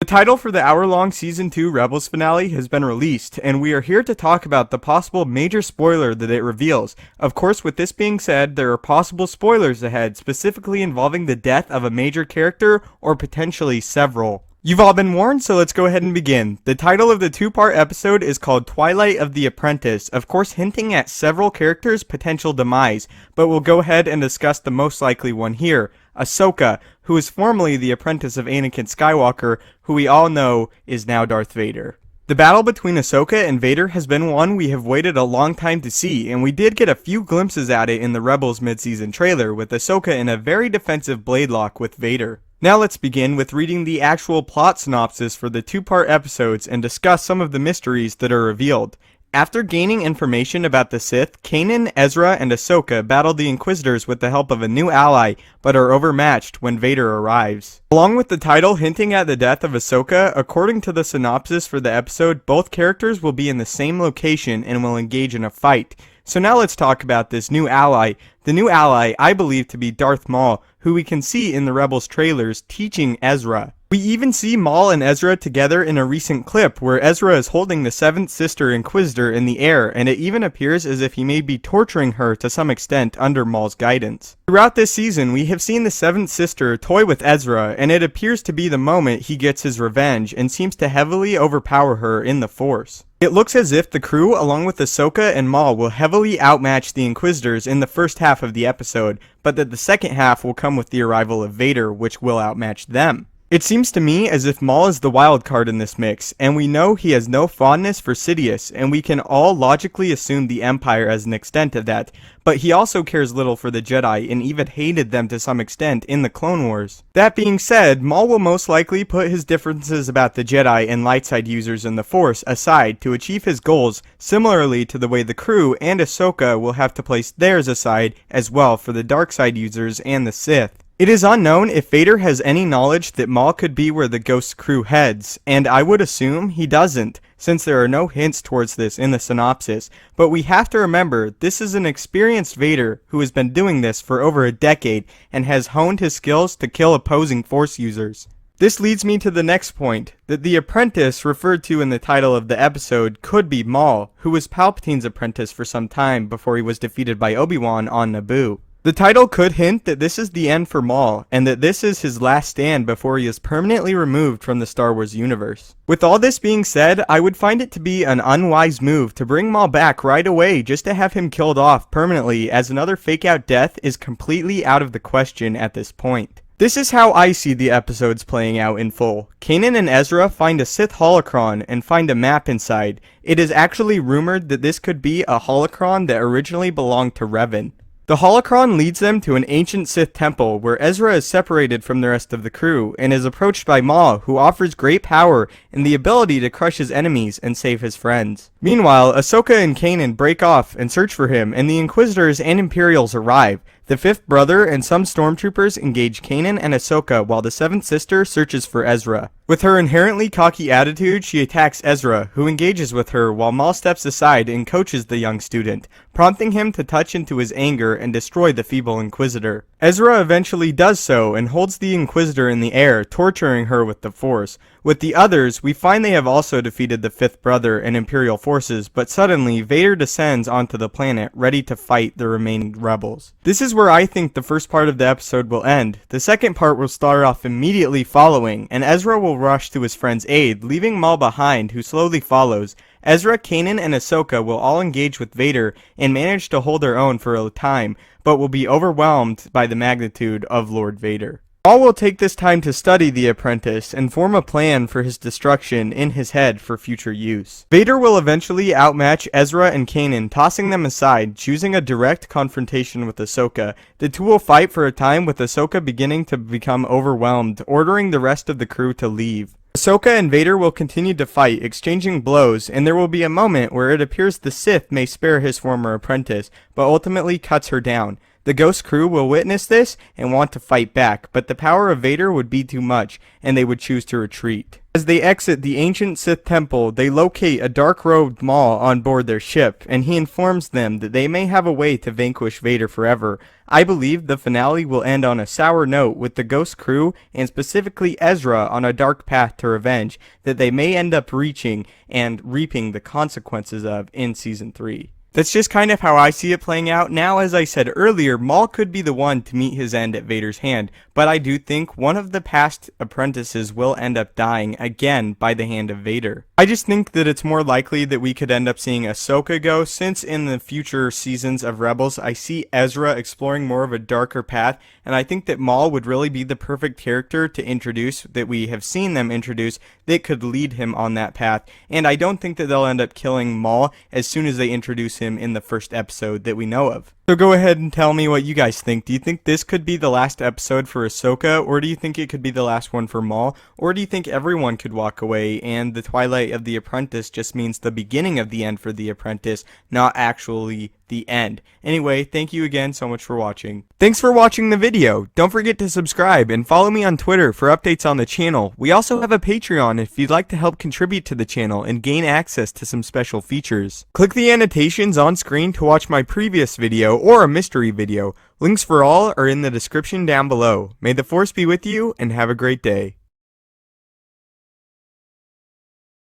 The title for the hour-long Season 2 Rebels finale has been released, and we are here to talk about the possible major spoiler that it reveals. Of course, with this being said, there are possible spoilers ahead, specifically involving the death of a major character, or potentially several. You've all been warned, so let's go ahead and begin. The title of the two-part episode is called Twilight of the Apprentice, of course hinting at several characters' potential demise, but we'll go ahead and discuss the most likely one here. Ahsoka, who is formerly the apprentice of Anakin Skywalker, who we all know is now Darth Vader. The battle between Ahsoka and Vader has been one we have waited a long time to see, and we did get a few glimpses at it in the Rebels mid-season trailer, with Ahsoka in a very defensive blade lock with Vader. Now let's begin with reading the actual plot synopsis for the two-part episodes and discuss some of the mysteries that are revealed. After gaining information about the Sith, Kanan, Ezra, and Ahsoka battle the Inquisitors with the help of a new ally, but are overmatched when Vader arrives. Along with the title hinting at the death of Ahsoka, according to the synopsis for the episode, both characters will be in the same location and will engage in a fight. So now let's talk about this new ally. The new ally I believe to be Darth Maul, who we can see in the Rebels trailers teaching Ezra. We even see Maul and Ezra together in a recent clip where Ezra is holding the seventh sister Inquisitor in the air, and it even appears as if he may be torturing her to some extent under Maul's guidance. Throughout this season, we have seen the seventh sister toy with Ezra, and it appears to be the moment he gets his revenge and seems to heavily overpower her in the Force. It looks as if the crew, along with Ahsoka and Maul, will heavily outmatch the Inquisitors in the first half of the episode, but that the second half will come with the arrival of Vader, which will outmatch them. It seems to me as if Maul is the wild card in this mix, and we know he has no fondness for Sidious, and we can all logically assume the Empire as an extent of that, but he also cares little for the Jedi and even hated them to some extent in the Clone Wars. That being said, Maul will most likely put his differences about the Jedi and light side users in the Force aside to achieve his goals, similarly to the way the crew and Ahsoka will have to place theirs aside as well for the dark side users and the Sith. It is unknown if Vader has any knowledge that Maul could be where the Ghost crew heads, and I would assume he doesn't, since there are no hints towards this in the synopsis, but we have to remember this is an experienced Vader who has been doing this for over a decade and has honed his skills to kill opposing Force users. This leads me to the next point, that the apprentice referred to in the title of the episode could be Maul, who was Palpatine's apprentice for some time before he was defeated by Obi-Wan on Naboo. The title could hint that this is the end for Maul, and that this is his last stand before he is permanently removed from the Star Wars universe. With all this being said, I would find it to be an unwise move to bring Maul back right away just to have him killed off permanently, as another fake-out death is completely out of the question at this point. This is how I see the episodes playing out in full. Kanan and Ezra find a Sith holocron and find a map inside. It is actually rumored that this could be a holocron that originally belonged to Revan. The holocron leads them to an ancient Sith temple where Ezra is separated from the rest of the crew and is approached by Maul, who offers great power and the ability to crush his enemies and save his friends. Meanwhile, Ahsoka and Kanan break off and search for him, and the Inquisitors and Imperials arrive. The fifth brother and some stormtroopers engage Kanan and Ahsoka while the seventh sister searches for Ezra. With her inherently cocky attitude, she attacks Ezra, who engages with her while Maul steps aside and coaches the young student, prompting him to touch into his anger and destroy the feeble Inquisitor. Ezra eventually does so and holds the Inquisitor in the air, torturing her with the Force. With the others, we find they have also defeated the fifth brother and Imperial forces, but suddenly Vader descends onto the planet, ready to fight the remaining rebels. This is where I think the first part of the episode will end. The second part will start off immediately following, and Ezra will rush to his friend's aid, leaving Maul behind, who slowly follows. Ezra, Kanan, and Ahsoka will all engage with Vader and manage to hold their own for a time, but will be overwhelmed by the magnitude of Lord Vader. Maul will take this time to study the apprentice and form a plan for his destruction in his head for future use. Vader will eventually outmatch Ezra and Kanan, tossing them aside, choosing a direct confrontation with Ahsoka. The two will fight for a time, with Ahsoka beginning to become overwhelmed, ordering the rest of the crew to leave. Ahsoka and Vader will continue to fight, exchanging blows, and there will be a moment where it appears the Sith may spare his former apprentice, but ultimately cuts her down. The Ghost crew will witness this and want to fight back, but the power of Vader would be too much, and they would choose to retreat. As they exit the ancient Sith temple, they locate a dark-robed Maul on board their ship, and he informs them that they may have a way to vanquish Vader forever. I believe the finale will end on a sour note, with the Ghost crew, and specifically Ezra, on a dark path to revenge that they may end up reaching and reaping the consequences of in Season 3. That's just kind of how I see it playing out. Now, as I said earlier, Maul could be the one to meet his end at Vader's hand, but I do think one of the past apprentices will end up dying again by the hand of Vader. I just think that it's more likely that we could end up seeing Ahsoka go, since in the future seasons of Rebels, I see Ezra exploring more of a darker path, and I think that Maul would really be the perfect character to introduce, that we have seen them introduce, that could lead him on that path, and I don't think that they'll end up killing Maul as soon as they introduce him in the first episode that we know of. So go ahead and tell me what you guys think. Do you think this could be the last episode for Ahsoka, or do you think it could be the last one for Maul, or do you think everyone could walk away and the Twilight of the Apprentice just means the beginning of the end for the Apprentice, not actually the end? Anyway, thank you again so much for watching. Thanks for watching the video. Don't forget to subscribe and follow me on Twitter for updates on the channel. We also have a Patreon if you'd like to help contribute to the channel and gain access to some special features. Click the annotations on screen to watch my previous video or a mystery video. Links for all are in the description down below. May the Force be with you and have a great day.